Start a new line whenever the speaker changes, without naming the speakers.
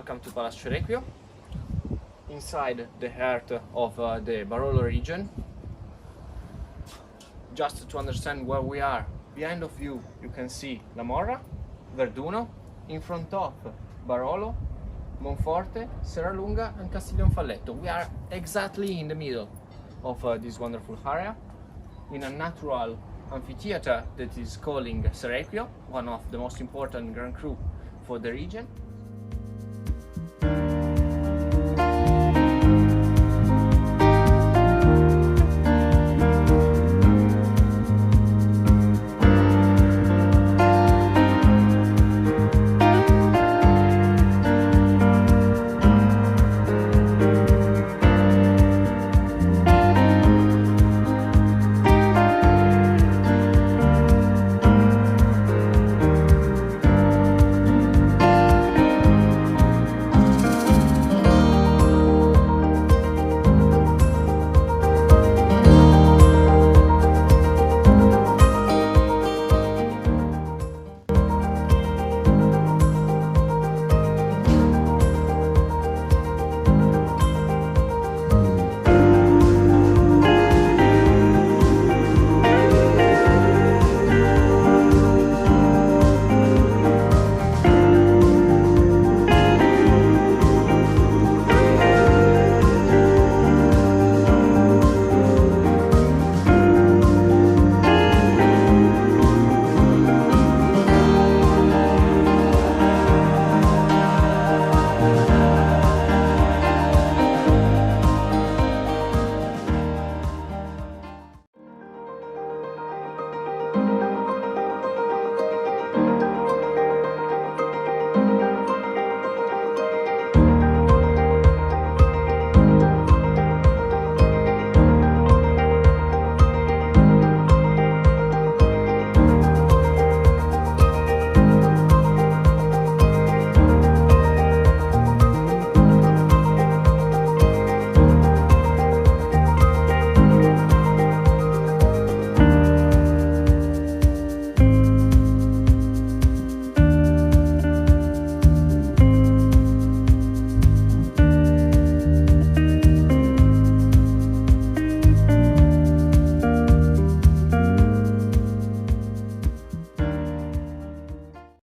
welcome to Palás Cerequio, inside the heart of the Barolo region. Just to understand where we are, behind of you can see La Morra, Verduno, in front of Barolo, Monforte, Serralunga and Castiglionfalletto. We are exactly in the middle of this wonderful area, in a natural amphitheater that is calling Cerequio, one of the most important Grand Cru for the region.